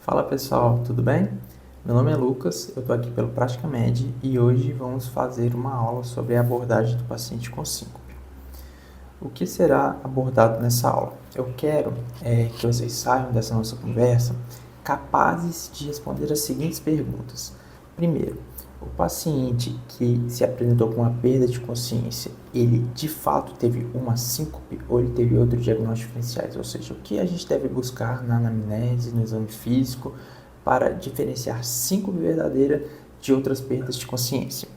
Fala pessoal, tudo bem? Meu nome é Lucas, eu estou aqui pelo Praticamente e hoje vamos fazer uma aula sobre a abordagem do paciente com síncope. O que será abordado nessa aula? Eu quero que vocês saiam dessa nossa conversa capazes de responder as seguintes perguntas. Primeiro, o paciente que se apresentou com uma perda de consciência, ele de fato teve uma síncope ou ele teve outros diagnósticos diferenciais? Ou seja, o que a gente deve buscar na anamnese, no exame físico, para diferenciar síncope verdadeira de outras perdas de consciência?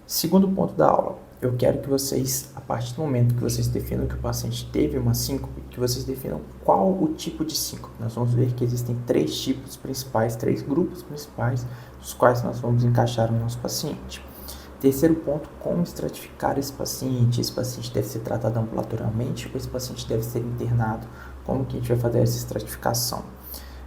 Segundo ponto da aula, eu quero que vocês, a partir do momento que vocês definam que o paciente teve uma síncope, que vocês definam qual o tipo de síncope. Nós vamos ver que existem três tipos principais, três grupos principais, dos quais nós vamos encaixar o nosso paciente. Terceiro ponto, como estratificar esse paciente? Esse paciente deve ser tratado ambulatorialmente ou esse paciente deve ser internado? Como que a gente vai fazer essa estratificação?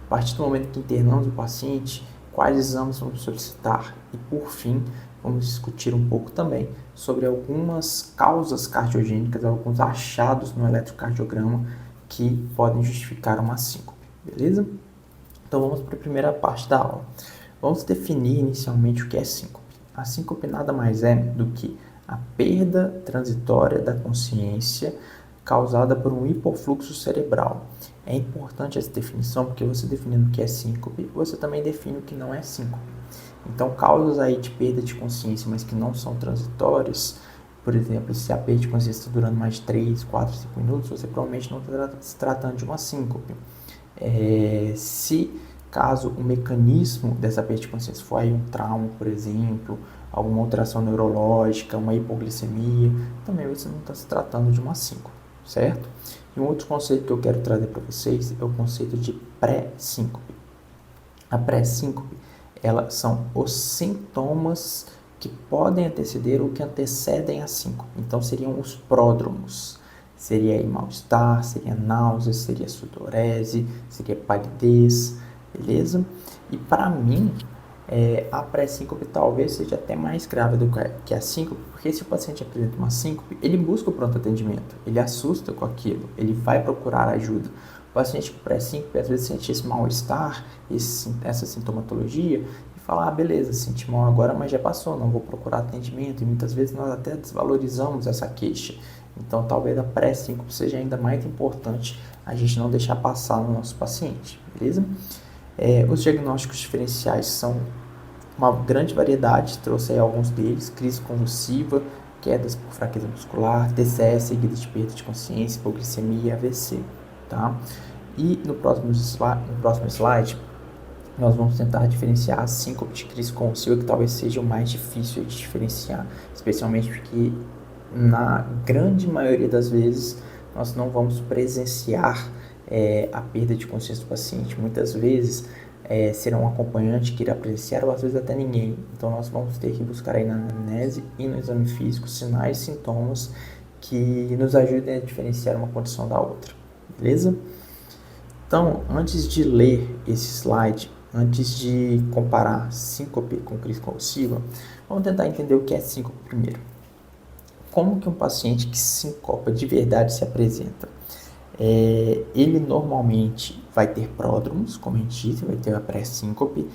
A partir do momento que internamos o paciente, quais exames vamos solicitar? E por fim, vamos discutir um pouco também sobre algumas causas cardiogênicas, alguns achados no eletrocardiograma que podem justificar uma síncope, beleza? Então vamos para a primeira parte da aula. Vamos definir inicialmente o que é síncope. A síncope nada mais é do que a perda transitória da consciência causada por um hipofluxo cerebral. É importante essa definição porque você definindo o que é síncope, você também define o que não é síncope. Então, causas aí de perda de consciência, mas que não são transitórias, por exemplo, se a perda de consciência está durando mais de 3, 4, 5 minutos, você provavelmente não está se tratando de uma síncope. Se caso o mecanismo dessa perda de consciência for aí um trauma, por exemplo, alguma alteração neurológica, uma hipoglicemia, também você não está se tratando de uma síncope, certo? E um outro conceito que eu quero trazer para vocês é o conceito de pré-síncope. A pré-síncope, elas são os sintomas que podem anteceder ou que antecedem a síncope. Então, seriam os pródromos. Seria aí mal-estar, seria náusea, seria sudorese, seria palidez, beleza? E para mim, a pré-síncope talvez seja até mais grave do que a síncope, porque se o paciente apresenta uma síncope, ele busca o pronto atendimento, ele assusta com aquilo, ele vai procurar ajuda. O paciente com pré-síncope às vezes sente esse mal-estar, essa sintomatologia, e fala, beleza, senti mal agora, mas já passou, não vou procurar atendimento, e muitas vezes nós até desvalorizamos essa queixa. Então talvez a pré-síncope seja ainda mais importante a gente não deixar passar no nosso paciente, beleza? Os diagnósticos diferenciais são uma grande variedade, trouxe aí alguns deles: crise convulsiva, quedas por fraqueza muscular, TCE seguida de perda de consciência, hipoglicemia e AVC, tá? E no próximo slide, nós vamos tentar diferenciar a síncope de crise convulsiva, que talvez seja o mais difícil de diferenciar, especialmente porque na grande maioria das vezes nós não vamos presenciar a perda de consciência do paciente. Muitas vezes será um acompanhante que irá presenciar ou às vezes até ninguém. Então nós vamos ter que buscar aí na anamnese e no exame físico sinais e sintomas que nos ajudem a diferenciar uma condição da outra, beleza? Então, antes de ler esse slide, antes de comparar síncope com crise convulsiva, vamos tentar entender o que é síncope primeiro. Como que um paciente que sincopa de verdade se apresenta? Ele normalmente vai ter pródromos, como a gente disse, vai ter a pré-síncope.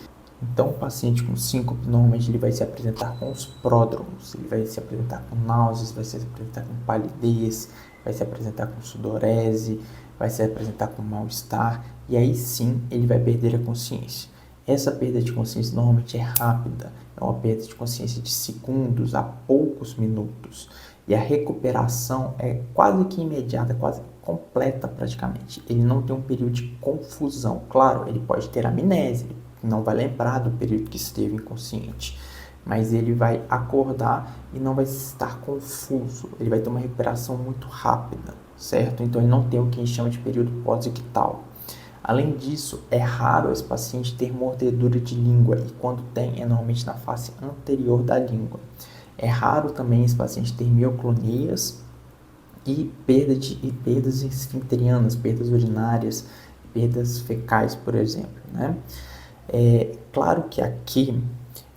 Então, o paciente com síncope, normalmente ele vai se apresentar com os pródromos, ele vai se apresentar com náuseas, vai se apresentar com palidez, vai se apresentar com sudorese, vai se apresentar com mal-estar, e aí sim ele vai perder a consciência. Essa perda de consciência normalmente é rápida, é uma perda de consciência de segundos a poucos minutos, e a recuperação é quase que imediata, quase completa praticamente. Ele não tem um período de confusão. Claro, ele pode ter amnésia, ele não vai lembrar do período que esteve inconsciente, mas ele vai acordar e não vai estar confuso, ele vai ter uma recuperação muito rápida, certo? Então ele não tem o que a gente chama de período pós-ictal. Além disso, é raro esse paciente ter mordedura de língua, e quando tem, é normalmente na face anterior da língua. É raro também esse paciente ter mioclonias e perdas esfincterianas, perdas urinárias, perdas fecais, por exemplo, né? Claro que aqui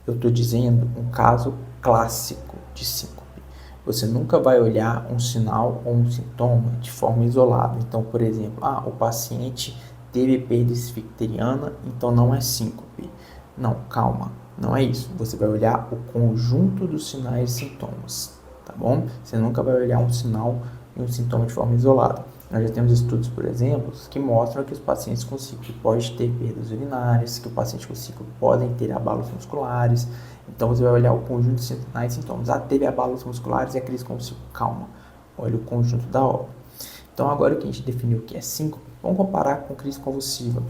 eu estou dizendo um caso clássico de síncope. Você nunca vai olhar um sinal ou um sintoma de forma isolada. Então, por exemplo, o paciente teve perda esficteriana, então não é síncope. Não, calma, não é isso. Você vai olhar o conjunto dos sinais e sintomas, tá bom? Você nunca vai olhar um sinal e um sintoma de forma isolada. Nós já temos estudos, por exemplo, que mostram que os pacientes com síncope podem ter perdas urinárias, que o paciente com síncope podem ter abalos musculares. Então você vai olhar o conjunto de sinais e sintomas. Ah, teve abalos musculares e a crise convulsiva. Calma, olha o conjunto da obra. Então agora que a gente definiu o que é síncope, vamos comparar com crise convulsiva.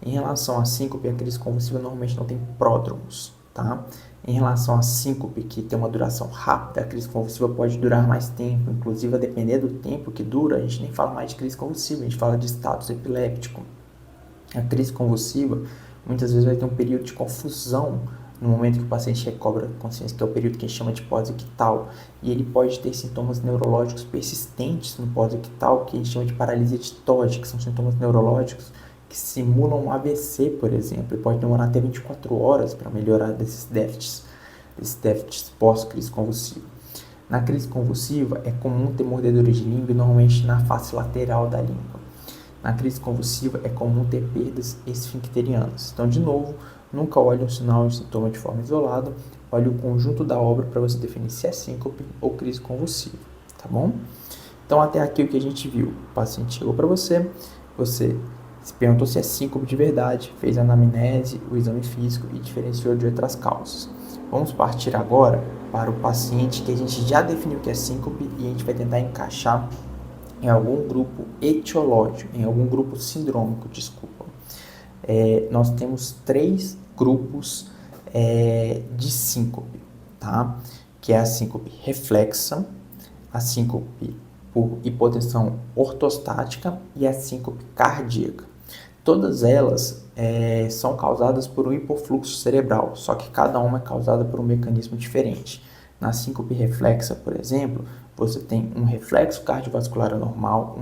Em relação a síncope, a crise convulsiva normalmente não tem pródromos, tá? Em relação a síncope, que tem uma duração rápida, a crise convulsiva pode durar mais tempo, inclusive a depender do tempo que dura, a gente nem fala mais de crise convulsiva, a gente fala de status epiléptico. A crise convulsiva muitas vezes vai ter um período de confusão no momento que o paciente recobra a consciência, que é o período que a gente chama de pós-ictal, e ele pode ter sintomas neurológicos persistentes no pós-ictal, que a gente chama de paralisia titóide, que são sintomas neurológicos que simulam um AVC, por exemplo, e pode demorar até 24 horas para melhorar desses déficits pós-crise convulsiva. Na crise convulsiva, é comum ter mordedura de língua, normalmente na face lateral da língua. Na crise convulsiva, é comum ter perdas esfincterianas. Então, de novo, nunca olhe um sinal e um sintoma de forma isolada, olhe o conjunto da obra para você definir se é síncope ou crise convulsiva, tá bom? Então, até aqui o que a gente viu. O paciente chegou para você se perguntou se é síncope de verdade, fez a anamnese, o exame físico e diferenciou de outras causas. Vamos partir agora para o paciente que a gente já definiu que é síncope e a gente vai tentar encaixar em algum grupo etiológico, em algum grupo sindrômico, desculpa. Nós temos 3 grupos de síncope, tá? Que é a síncope reflexa, a síncope por hipotensão ortostática e a síncope cardíaca. Todas elas são causadas por um hipofluxo cerebral, só que cada uma é causada por um mecanismo diferente. Na síncope reflexa, por exemplo, você tem um reflexo cardiovascular anormal,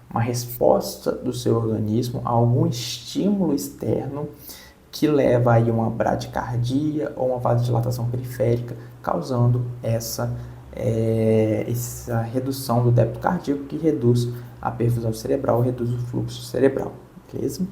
uma resposta do seu organismo a algum estímulo externo que leva aí uma bradicardia ou uma vasodilatação periférica, causando essa redução do débito cardíaco que reduz a perfusão cerebral, reduz o fluxo cerebral, beleza?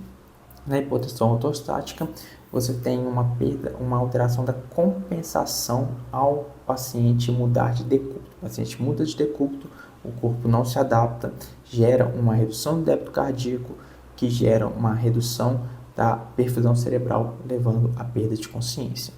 Na hipotensão ortostática, você tem uma alteração da compensação ao paciente mudar de decúbito. O paciente muda de decúbito, o corpo não se adapta, gera uma redução do débito cardíaco, que gera uma redução da perfusão cerebral, levando à perda de consciência.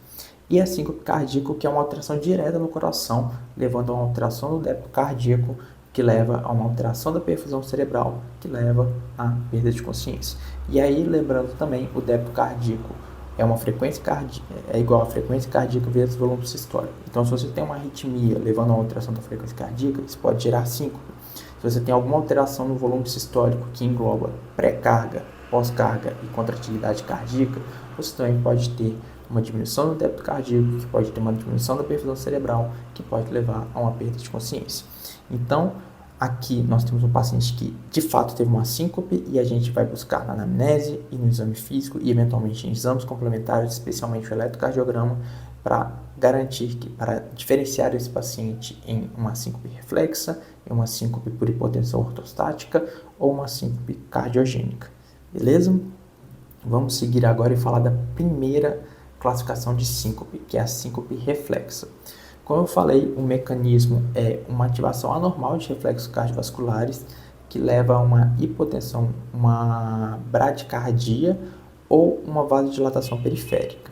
E a síncope cardíaca, que é uma alteração direta no coração, levando a uma alteração do débito cardíaco, que leva a uma alteração da perfusão cerebral, que leva à perda de consciência. E aí, lembrando também, o débito cardíaco é igual a frequência cardíaca vezes volume sistólico. Então, se você tem uma arritmia levando a uma alteração da frequência cardíaca, isso pode gerar síncope. Se você tem alguma alteração no volume sistólico que engloba pré-carga, pós-carga e contratilidade cardíaca, você também pode ter uma diminuição do débito cardíaco, que pode ter uma diminuição da perfusão cerebral, que pode levar a uma perda de consciência. Então, aqui nós temos um paciente que de fato teve uma síncope e a gente vai buscar na anamnese e no exame físico e eventualmente em exames complementares, especialmente o eletrocardiograma, para para diferenciar esse paciente em uma síncope reflexa, em uma síncope por hipotensão ortostática ou uma síncope cardiogênica. Beleza? Vamos seguir agora e falar da primeira classificação de síncope, que é a síncope reflexa. Como eu falei, o mecanismo é uma ativação anormal de reflexos cardiovasculares que leva a uma hipotensão, uma bradicardia ou uma vasodilatação periférica.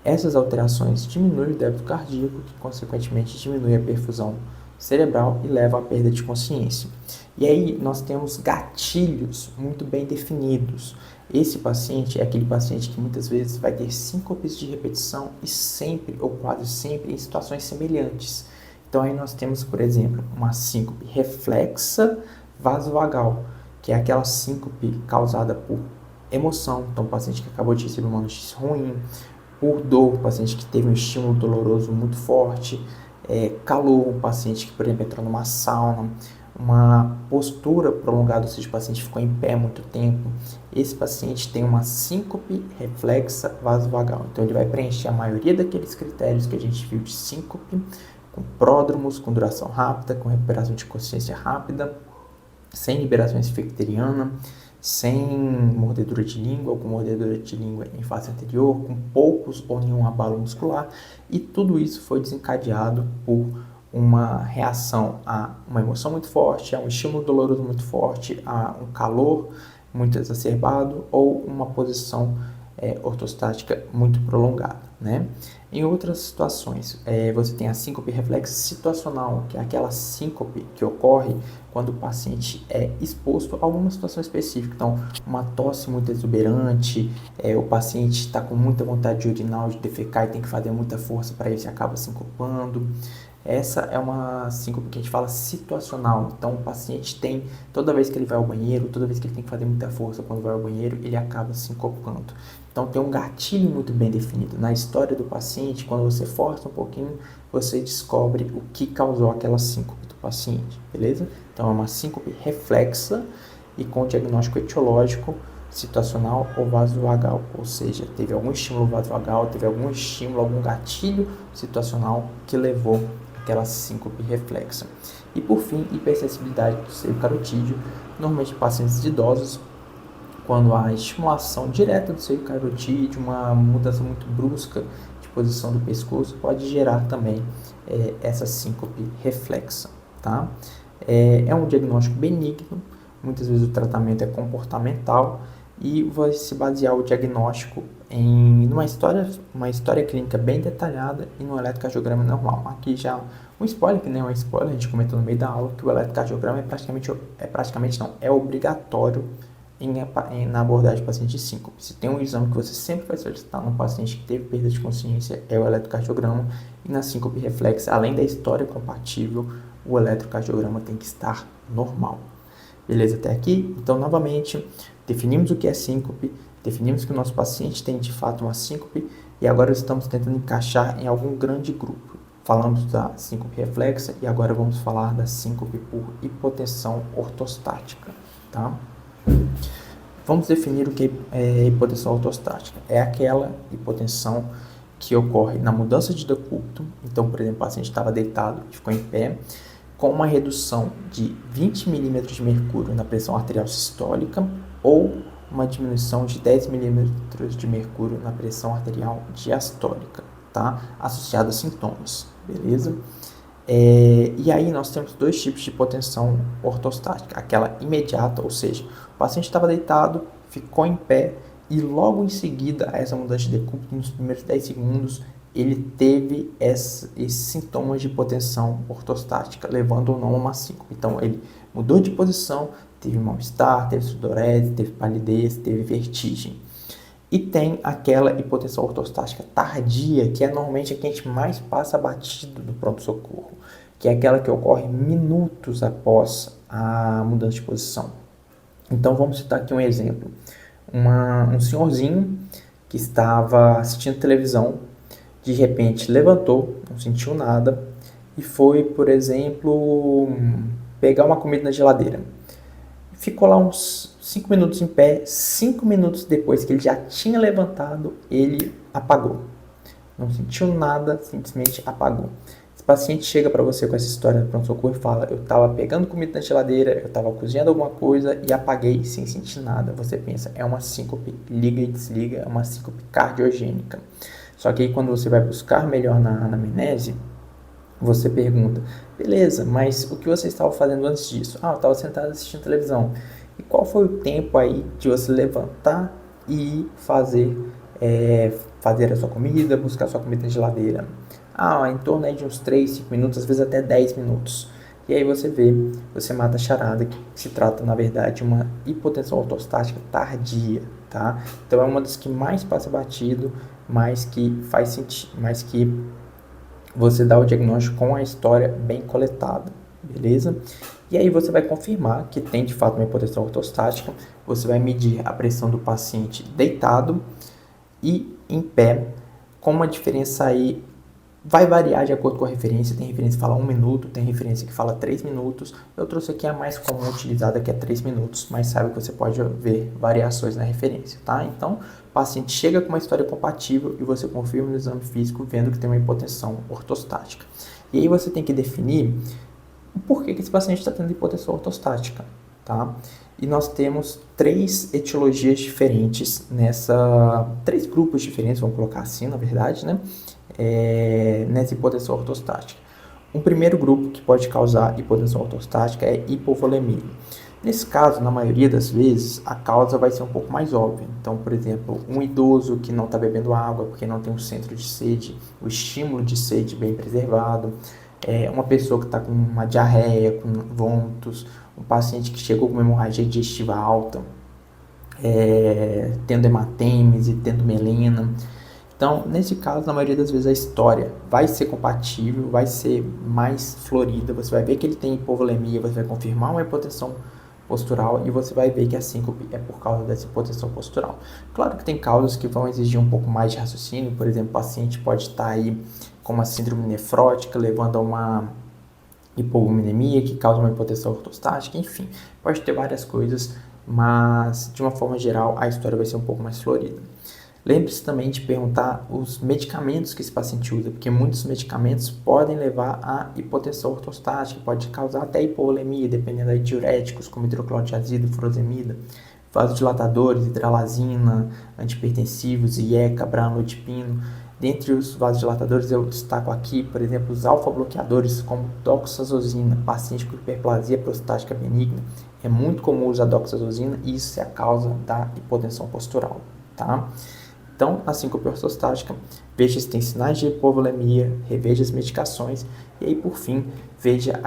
Essas alterações diminuem o débito cardíaco, que consequentemente diminui a perfusão cerebral e leva à perda de consciência. E aí nós temos gatilhos muito bem definidos. Esse paciente é aquele paciente que muitas vezes vai ter síncopes de repetição e sempre ou quase sempre em situações semelhantes. Então aí nós temos, por exemplo, uma síncope reflexa vasovagal, que é aquela síncope causada por emoção. Então o paciente que acabou de receber uma notícia ruim, por dor, o paciente que teve um estímulo doloroso muito forte, calor, um paciente que, por exemplo, entrou numa sauna, uma postura prolongada, ou seja, o paciente ficou em pé muito tempo. Esse paciente tem uma síncope reflexa vasovagal. Então, ele vai preencher a maioria daqueles critérios que a gente viu de síncope, com pródromos, com duração rápida, com recuperação de consciência rápida, sem liberação esficteriana, sem mordedura de língua ou com mordedura de língua em face anterior, com poucos ou nenhum abalo muscular, e tudo isso foi desencadeado por uma reação a uma emoção muito forte, a um estímulo doloroso muito forte, a um calor muito exacerbado ou uma posição ortostática muito prolongada, né? Em outras situações, você tem a síncope reflexa situacional, que é aquela síncope que ocorre quando o paciente é exposto a alguma situação específica. Então, uma tosse muito exuberante, o paciente está com muita vontade de urinar ou de defecar e tem que fazer muita força para isso e acaba sincopando. Essa é uma síncope que a gente fala situacional. Então, o paciente tem, toda vez que ele vai ao banheiro, toda vez que ele tem que fazer muita força quando vai ao banheiro, ele acaba sincopando. Então, tem um gatilho muito bem definido. Na história do paciente, quando você força um pouquinho, você descobre o que causou aquela síncope do paciente, beleza? Então, é uma síncope reflexa e com diagnóstico etiológico, situacional ou vasovagal, ou seja, teve algum estímulo vasovagal, teve algum estímulo, algum gatilho situacional que levou aquela síncope reflexa. E por fim, hipersensibilidade do seio carotídeo, normalmente em pacientes idosos, quando há estimulação direta do seio carotídeo, uma mudança muito brusca de posição do pescoço, pode gerar também essa síncope reflexa, tá? É um diagnóstico benigno, muitas vezes o tratamento é comportamental e vai se basear o diagnóstico em uma história clínica bem detalhada e no eletrocardiograma normal. Aqui já um spoiler, que nem é um spoiler, a gente comentou no meio da aula que o eletrocardiograma é obrigatório na abordagem de paciente de síncope. Se tem um exame que você sempre vai solicitar num paciente que teve perda de consciência, é o eletrocardiograma, e na síncope reflexa, além da história compatível, o eletrocardiograma tem que estar normal. Beleza até aqui? Então, novamente, definimos o que é síncope, definimos que o nosso paciente tem de fato uma síncope e agora estamos tentando encaixar em algum grande grupo. Falamos da síncope reflexa e agora vamos falar da síncope por hipotensão ortostática, tá? Vamos definir o que é hipotensão ortostática. É aquela hipotensão que ocorre na mudança de decúbito. Então, por exemplo, o paciente estava deitado e ficou em pé, com uma redução de 20 milímetros de mercúrio na pressão arterial sistólica ou uma diminuição de 10 milímetros de mercúrio na pressão arterial diastólica, tá? Associado a sintomas, beleza? E aí nós temos dois tipos de hipotensão ortostática, aquela imediata, ou seja, o paciente estava deitado, ficou em pé e logo em seguida a essa mudança de decúbito, nos primeiros 10 segundos, ele teve esses sintomas de hipotensão ortostática, levando ou não a uma síncope. Então, ele mudou de posição, teve mal-estar, teve sudorese, teve palidez, teve vertigem. E tem aquela hipotensão ortostática tardia, que é normalmente a que a gente mais passa batido do pronto-socorro, que é aquela que ocorre minutos após a mudança de posição. Então, vamos citar aqui um exemplo. Um senhorzinho que estava assistindo televisão, de repente levantou, não sentiu nada e foi, por exemplo, pegar uma comida na geladeira. Ficou lá uns 5 minutos em pé, 5 minutos depois que ele já tinha levantado, ele apagou. Não sentiu nada, simplesmente apagou. Esse paciente chega para você com essa história do pronto-socorro e fala: eu estava pegando comida na geladeira, eu estava cozinhando alguma coisa e apaguei sem sentir nada. Você pensa, é uma síncope, liga e desliga, é uma síncope cardiogênica. Só que aí quando você vai buscar melhor na anamnese, você pergunta: beleza, mas o que você estava fazendo antes disso? Eu estava sentado assistindo televisão. E qual foi o tempo aí de você levantar e fazer a sua comida, buscar a sua comida na geladeira? Em torno aí de uns 3, 5 minutos, às vezes até 10 minutos. E aí você mata a charada, que se trata, na verdade, de uma hipotensão ortostática tardia, tá? Então é uma das que mais passa batido, mas que faz sentido, mas que você dá o diagnóstico com a história bem coletada, beleza? E aí você vai confirmar que tem de fato uma hipotensão ortostática, você vai medir a pressão do paciente deitado e em pé, com uma diferença aí, vai variar de acordo com a referência, tem referência que fala 1 minuto, tem referência que fala 3 minutos, eu trouxe aqui a mais comum utilizada que é 3 minutos, mas sabe que você pode ver variações na referência, tá? Então, o paciente chega com uma história compatível e você confirma no exame físico vendo que tem uma hipotensão ortostática. E aí você tem que definir o porquê que esse paciente está tendo hipotensão ortostática, tá? E nós temos três etiologias diferentes três grupos diferentes, vamos colocar assim, na verdade, né? Nessa hipotensão ortostática. Um primeiro grupo que pode causar hipotensão ortostática é hipovolemia. Nesse caso, na maioria das vezes, a causa vai ser um pouco mais óbvia. Então, por exemplo, um idoso que não está bebendo água porque não tem um centro de sede, o estímulo de sede bem preservado, uma pessoa que está com uma diarreia, com vômitos, um paciente que chegou com uma hemorragia digestiva alta, tendo hematêmese, tendo melena. Então, nesse caso, na maioria das vezes, a história vai ser compatível, vai ser mais florida, você vai ver que ele tem hipovolemia, você vai confirmar uma hipotensão postural e você vai ver que a síncope é por causa dessa hipotensão postural. Claro que tem causas que vão exigir um pouco mais de raciocínio, por exemplo, o paciente pode estar aí com uma síndrome nefrótica, levando a uma hipovolemia que causa uma hipotensão ortostática, enfim, pode ter várias coisas, mas de uma forma geral a história vai ser um pouco mais florida. Lembre-se também de perguntar os medicamentos que esse paciente usa, porque muitos medicamentos podem levar a hipotensão ortostática, pode causar até hipovolemia, dependendo de diuréticos como hidroclorotiazida, furosemida, vasodilatadores, hidralazina, antihipertensivos, IECA, branlodipino. Dentre os vasodilatadores eu destaco aqui, por exemplo, os alfa-bloqueadores como doxazosina, paciente com hiperplasia prostática benigna. É muito comum usar doxazosina e isso é a causa da hipotensão postural, tá? Então, a síncope ortostática, veja se tem sinais de hipovolemia, reveja as medicações e aí, por fim, veja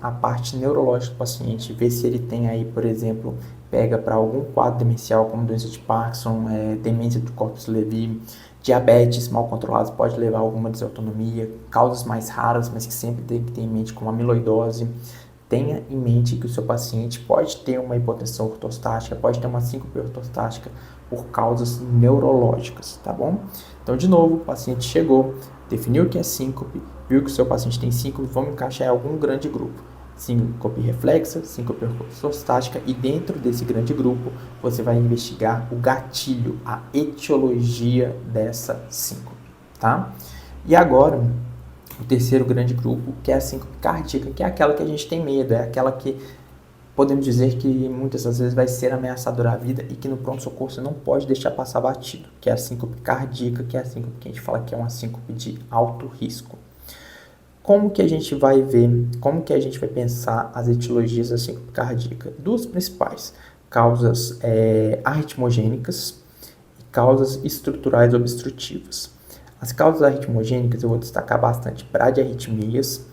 a parte neurológica do paciente, vê se ele tem aí, por exemplo, pega para algum quadro demencial como doença de Parkinson, demência do corpus Lewy, diabetes mal controlados pode levar a alguma desautonomia, causas mais raras, mas que sempre tem que ter em mente como amiloidose. Tenha em mente que o seu paciente pode ter uma hipotensão ortostática, pode ter uma síncope ortostática por causas neurológicas, tá bom? Então, de novo, o paciente chegou, definiu o que é síncope, viu que o seu paciente tem síncope, vamos encaixar em algum grande grupo. Síncope reflexa, síncope ortostática e dentro desse grande grupo você vai investigar o gatilho, a etiologia dessa síncope, tá? E agora, o terceiro grande grupo, que é a síncope cardíaca, que é aquela que a gente tem medo, é aquela que podemos dizer que muitas das vezes vai ser ameaçadora à vida e que no pronto-socorro você não pode deixar passar batido, que é a síncope cardíaca, que é a síncope que a gente fala que é uma síncope de alto risco. Como que a gente vai ver, como que a gente vai pensar as etiologias da síncope cardíaca? Duas principais, causas arritmogênicas e causas estruturais obstrutivas. As causas arritmogênicas eu vou destacar bastante bradiarritmias,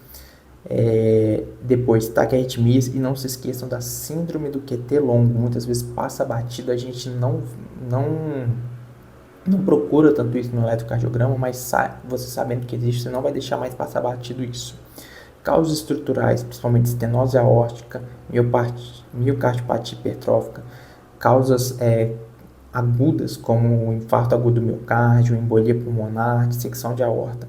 depois taquiarritmias e não se esqueçam da síndrome do QT longo, muitas vezes passa batido, a gente não procura tanto isso no eletrocardiograma, mas você sabendo que existe, você não vai deixar mais passar batido isso. Causas estruturais, principalmente estenose aórtica, miocardiopatia hipertrófica, causas agudas como o infarto agudo do miocárdio, embolia pulmonar, dissecção de aorta.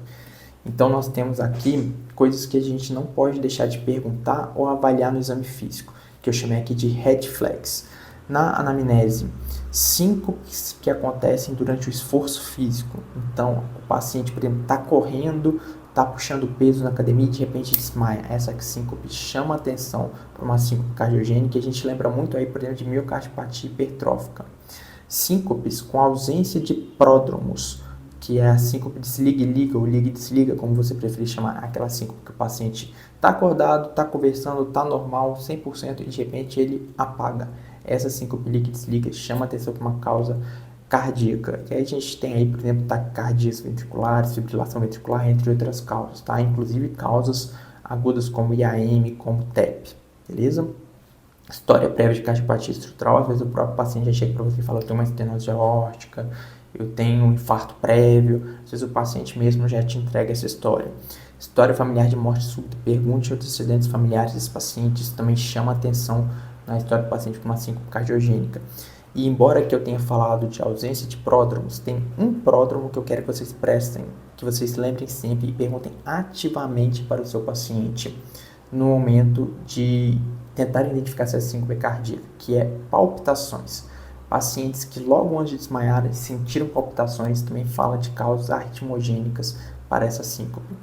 Então, nós temos aqui coisas que a gente não pode deixar de perguntar ou avaliar no exame físico, que eu chamei aqui de red flags. Na anamnese, síncopes que acontecem durante o esforço físico. Então, o paciente, por exemplo, está correndo, está puxando peso na academia e de repente desmaia. Essa síncope chama atenção para uma síncope cardiogênica e a gente lembra muito aí, por exemplo, de miocardiopatia hipertrófica. Síncopes com ausência de pródromos, que é a síncope desliga e liga, ou liga e desliga, como você preferir chamar, aquela síncope que o paciente está acordado, está conversando, está normal, 100% e de repente ele apaga. Essa síncope liga e desliga chama atenção para uma causa cardíaca. E aí a gente tem aí, por exemplo, taquicardias ventriculares, fibrilação ventricular, entre outras causas, tá? Inclusive causas agudas como IAM, como TEP, beleza? História prévia de cardiopatia estrutural, às vezes o próprio paciente já chega para você e fala, eu tenho uma estenose aórtica, eu tenho um infarto prévio, às vezes o paciente mesmo já te entrega essa história. História familiar de morte súbita, pergunte antecedentes familiares desses pacientes, também chama atenção na história do paciente com uma síncope cardiogênica. E embora que eu tenha falado de ausência de pródromos, tem um pródromo que eu quero que vocês prestem, que vocês lembrem sempre e perguntem ativamente para o seu paciente no momento de tentar identificar se é síncope cardíaca, que é palpitações. Pacientes que logo antes de desmaiar sentiram palpitações também fala de causas arritmogênicas para essa síncope.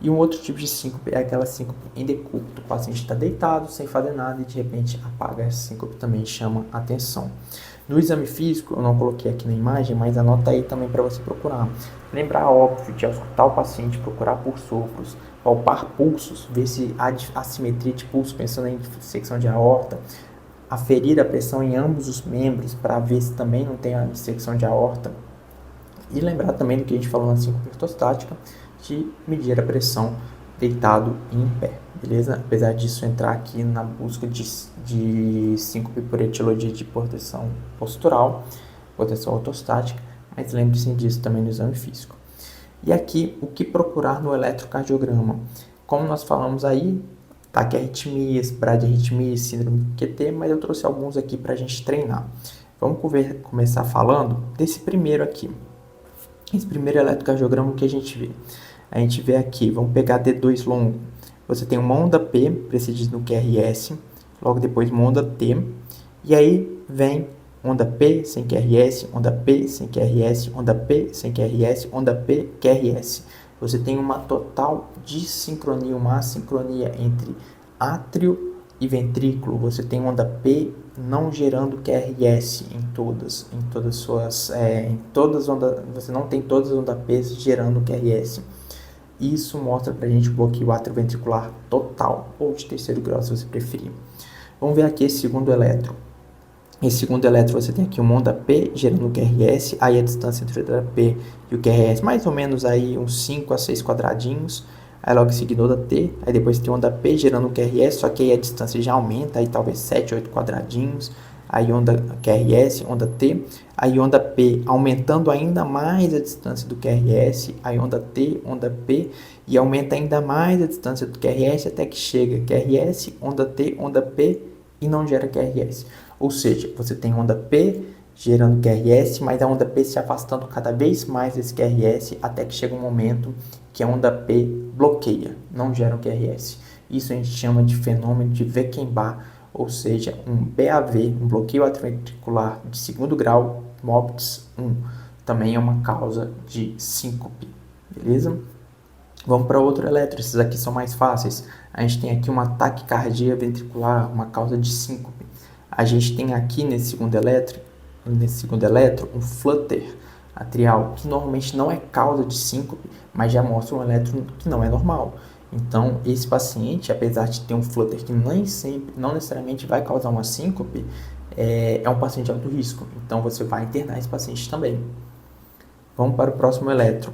E um outro tipo de síncope é aquela síncope em decúbito. O paciente está deitado, sem fazer nada, e de repente apaga. Essa síncope também chama atenção. No exame físico, eu não coloquei aqui na imagem, mas anota aí também para você procurar. Lembrar, óbvio, de auscultar o paciente, procurar por sopros, palpar pulsos, ver se há assimetria de pulso, pensando em dissecção de aorta, aferir a pressão em ambos os membros para ver se também não tem a dissecção de aorta. E lembrar também do que a gente falou na síncope ortostática, de medir a pressão deitado e em pé, beleza? Apesar disso entrar aqui na busca de síncope por etiologia de proteção postural, proteção ortostática, mas lembre-se disso também no exame físico. E aqui, o que procurar no eletrocardiograma? Como nós falamos aí, taquiarritmias, bradiarritmias, síndrome de QT, mas eu trouxe alguns aqui para a gente treinar. Vamos começar falando desse primeiro aqui. Esse primeiro eletrocardiograma, o que a gente vê? A gente vê aqui, vamos pegar D2 longo. Você tem uma onda P, precedida no QRS, logo depois uma onda T, e aí vem onda P sem QRS, onda P sem QRS, onda P sem QRS, onda P, QRS. Você tem uma total dissincronia, uma assincronia entre átrio e ventrículo. Você tem onda P não gerando QRS em todas suas, você não tem todas as ondas P gerando QRS. Isso mostra pra gente o bloqueio atrioventricular total, ou de terceiro grau, se você preferir. Vamos ver aqui esse segundo eletro. Esse segundo eletro, você tem aqui uma onda P gerando o QRS, aí a distância entre o P e o QRS, mais ou menos aí uns 5 a 6 quadradinhos, aí logo em seguida onda T, aí depois tem onda P gerando o QRS, só que aí a distância já aumenta, aí talvez 7, 8 quadradinhos, aí onda QRS, onda T, aí onda P aumentando ainda mais a distância do QRS, aí onda T, onda P, e aumenta ainda mais a distância do QRS até que chega QRS, onda T, onda P e não gera QRS. Ou seja, você tem onda P gerando QRS, mas a onda P se afastando cada vez mais desse QRS até que chega um momento que a onda P bloqueia, não gera o QRS. Isso a gente chama de fenômeno de Wekenbach, ou seja, um BAV, um bloqueio atrioventricular de segundo grau, MOPTS 1, também é uma causa de síncope, beleza? Vamos para outro eletro, esses aqui são mais fáceis. A gente tem aqui uma taquicardia ventricular, uma causa de síncope. A gente tem aqui nesse segundo eletro um flutter atrial, que normalmente não é causa de síncope, mas já mostra um eletro que não é normal. Então, esse paciente, apesar de ter um flutter que não necessariamente vai causar uma síncope, é um paciente de alto risco. Então, você vai internar esse paciente também. Vamos para o próximo eletro.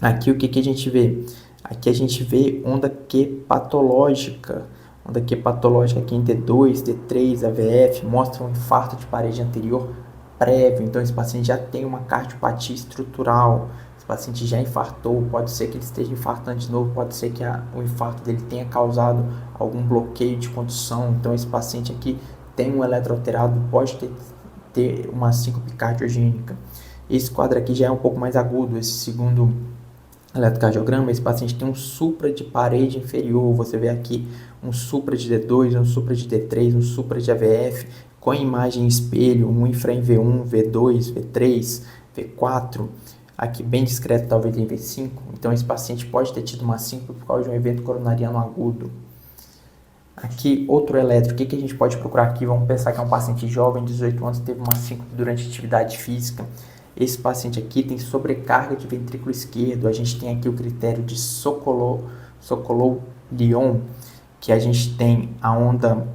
Aqui, o que a gente vê? Aqui a gente vê onda Q patológica. Onda Q patológica aqui em D2, D3, AVF, mostra um infarto de parede anterior prévio. Então, esse paciente já tem uma cardiopatia estrutural. Esse paciente já infartou, pode ser que ele esteja infartando de novo, pode ser que o infarto dele tenha causado algum bloqueio de condução. Então, esse paciente aqui tem um eletro alterado, pode ter uma síncope cardiogênica. Esse quadro aqui já é um pouco mais agudo, esse segundo eletrocardiograma. Esse paciente tem um supra de parede inferior, você vê aqui um supra de D2, um supra de D3, um supra de AVF, com imagem espelho, um infra em V1, V2, V3, V4, aqui bem discreto, talvez em V5. Então, esse paciente pode ter tido uma síncope por causa de um evento coronariano agudo. Aqui, outro eletro, o que a gente pode procurar aqui? Vamos pensar que é um paciente jovem, 18 anos, teve uma síncope durante a atividade física. Esse paciente aqui tem sobrecarga de ventrículo esquerdo. A gente tem aqui o critério de Sokolov-Lyon, que a gente tem a onda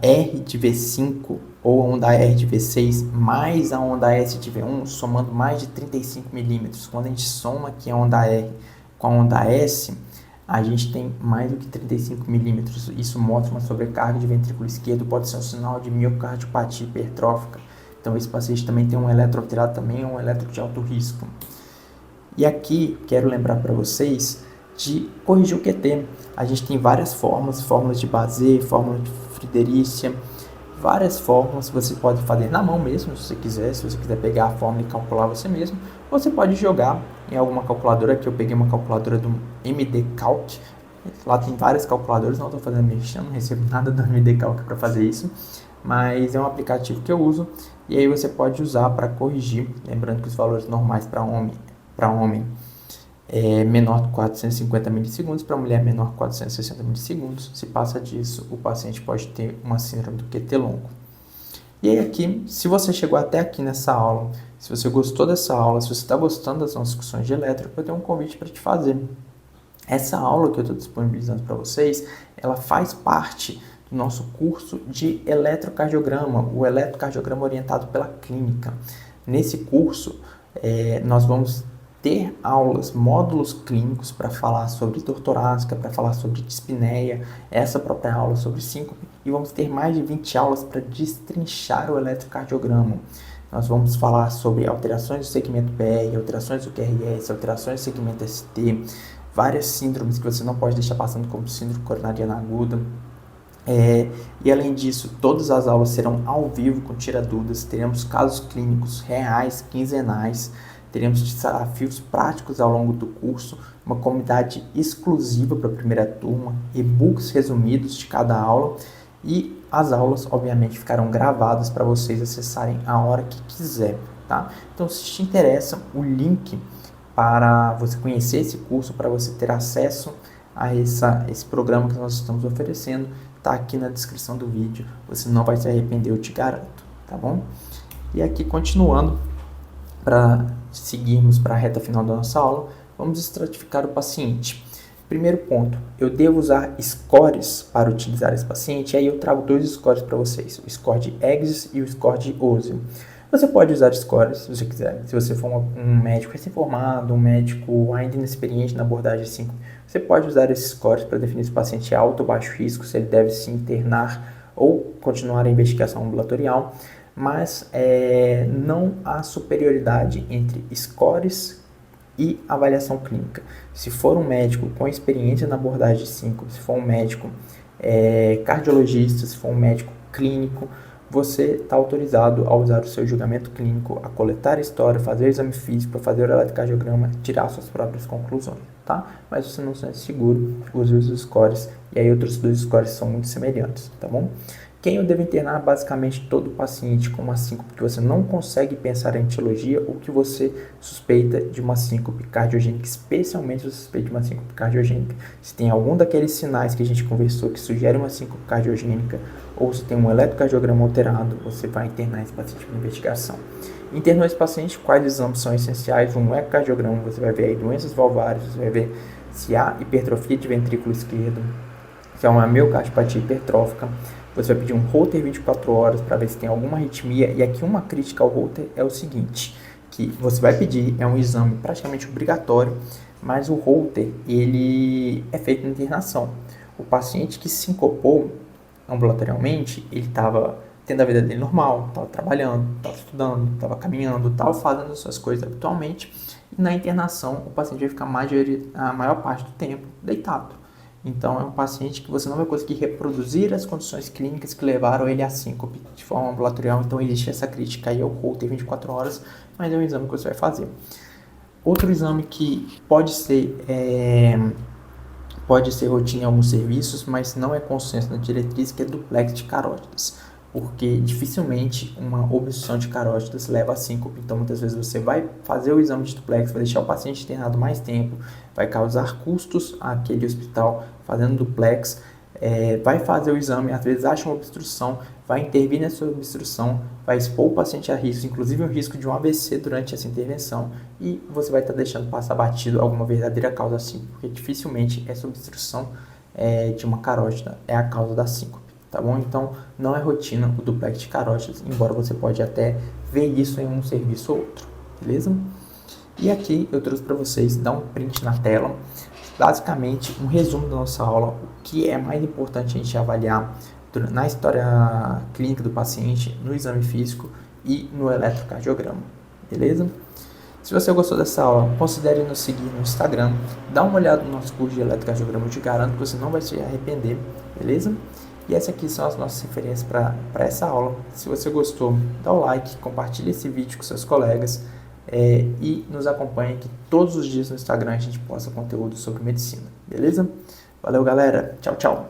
R de V5 ou a onda R de V6 mais a onda S de V1, somando mais de 35 milímetros. Quando a gente soma aqui a onda R com a onda S, a gente tem mais do que 35 milímetros. Isso mostra uma sobrecarga de ventrículo esquerdo, pode ser um sinal de miocardiopatia hipertrófica. Então, esse paciente também tem um eletro alterado, também é um eletro de alto risco. E aqui, quero lembrar para vocês de corrigir o QT. A gente tem várias fórmulas de Bazet, fórmula de Friederichsen, várias fórmulas. Você pode fazer na mão mesmo, se você quiser pegar a fórmula e calcular você mesmo. Você pode jogar em alguma calculadora, aqui eu peguei uma calculadora do MD Calc. Lá tem várias calculadoras, não estou fazendo mexer, não recebo nada do MD Calc para fazer isso. Mas é um aplicativo que eu uso e aí você pode usar para corrigir, lembrando que os valores normais para homem para homem é menor que 450 milissegundos, para mulher menor que 460 milissegundos. Se passa disso, o paciente pode ter uma síndrome do QT longo. E aí aqui, se você chegou até aqui nessa aula, se você gostou dessa aula, se você está gostando das nossas discussões de eletro, eu tenho um convite para te fazer. Essa aula que eu estou disponibilizando para vocês, ela faz parte do nosso curso de eletrocardiograma, o eletrocardiograma orientado pela clínica. Nesse curso, nós vamos ter aulas, módulos clínicos para falar sobre dor torácica, para falar sobre dispneia, essa própria aula sobre síncope, e vamos ter mais de 20 aulas para destrinchar o eletrocardiograma. Nós vamos falar sobre alterações do segmento PR, alterações do QRS, alterações do segmento ST, várias síndromes que você não pode deixar passando, como síndrome coronariana aguda. E além disso, todas as aulas serão ao vivo com tira-dúvidas, teremos casos clínicos reais, quinzenais, teremos desafios práticos ao longo do curso, uma comunidade exclusiva para a primeira turma, e-books resumidos de cada aula, e as aulas, obviamente, ficarão gravadas para vocês acessarem a hora que quiser, tá? Então, se te interessa, o link para você conhecer esse curso, para você ter acesso a esse programa que nós estamos oferecendo, está aqui na descrição do vídeo. Você não vai se arrepender, eu te garanto, tá bom? E aqui, continuando, para seguirmos para a reta final da nossa aula, vamos estratificar o paciente. Primeiro ponto, eu devo usar scores para utilizar esse paciente, e aí eu trago dois scores para vocês, o score de Exis e o score de Ozio. Você pode usar scores se você quiser, se você for um médico recém-formado, um médico ainda inexperiente na abordagem 5, você pode usar esses scores para definir se o paciente é alto ou baixo risco, se ele deve se internar ou continuar a investigação ambulatorial, mas não há superioridade entre scores e avaliação clínica. Se for um médico com experiência na abordagem 5, se for um médico cardiologista, se for um médico clínico, você está autorizado a usar o seu julgamento clínico, a coletar a história, fazer o exame físico, fazer o eletrocardiograma, tirar suas próprias conclusões, tá? Mas você não se sente seguro, use os scores, e aí outros dois scores são muito semelhantes, tá bom? Quem eu devo internar? Basicamente todo paciente com uma síncope que você não consegue pensar em etiologia ou que você suspeita de uma síncope cardiogênica, especialmente se você suspeita de uma síncope cardiogênica. Se tem algum daqueles sinais que a gente conversou que sugere uma síncope cardiogênica ou se tem um eletrocardiograma alterado, você vai internar esse paciente para investigação. Internou esse paciente, quais exames são essenciais? Um ecocardiograma, você vai ver aí doenças valvárias, você vai ver se há hipertrofia de ventrículo esquerdo, se há uma miocardiopatia hipertrófica. Você vai pedir um Holter 24 horas para ver se tem alguma arritmia. E aqui uma crítica ao Holter é o seguinte, que você vai pedir, é um exame praticamente obrigatório, mas o Holter, ele é feito na internação. O paciente que sincopou ambulatorialmente, ele estava tendo a vida dele normal, estava trabalhando, estava estudando, estava caminhando, estava fazendo as suas coisas habitualmente. E na internação, o paciente vai ficar a maior parte do tempo deitado. Então, é um paciente que você não vai conseguir reproduzir as condições clínicas que levaram ele à síncope de forma ambulatorial. Então, existe essa crítica aí ao Holter 24 horas, mas é um exame que você vai fazer. Outro exame que pode ser rotina em alguns serviços, mas não é consenso na diretriz, que é duplex de carótidas. Porque dificilmente uma obstrução de carótidas leva a síncope. Então, muitas vezes você vai fazer o exame de duplex, vai deixar o paciente internado mais tempo, vai causar custos àquele hospital fazendo duplex, vai fazer o exame, às vezes acha uma obstrução, vai intervir nessa obstrução, vai expor o paciente a risco, inclusive o risco de um AVC durante essa intervenção, e você vai estar deixando passar batido alguma verdadeira causa síncope, porque dificilmente essa obstrução de uma carótida é a causa da síncope. Tá bom? Então, não é rotina o duplex de carótidas, embora você pode até ver isso em um serviço ou outro, beleza? E aqui eu trouxe para vocês, dar um print na tela, basicamente um resumo da nossa aula, o que é mais importante a gente avaliar na história clínica do paciente, no exame físico e no eletrocardiograma, beleza? Se você gostou dessa aula, considere nos seguir no Instagram, dá uma olhada no nosso curso de eletrocardiograma, eu te garanto que você não vai se arrepender, beleza? E essas aqui são as nossas referências para essa aula. Se você gostou, dá o like, compartilhe esse vídeo com seus colegas e nos acompanhe que todos os dias no Instagram a gente posta conteúdo sobre medicina, beleza? Valeu, galera. Tchau, tchau.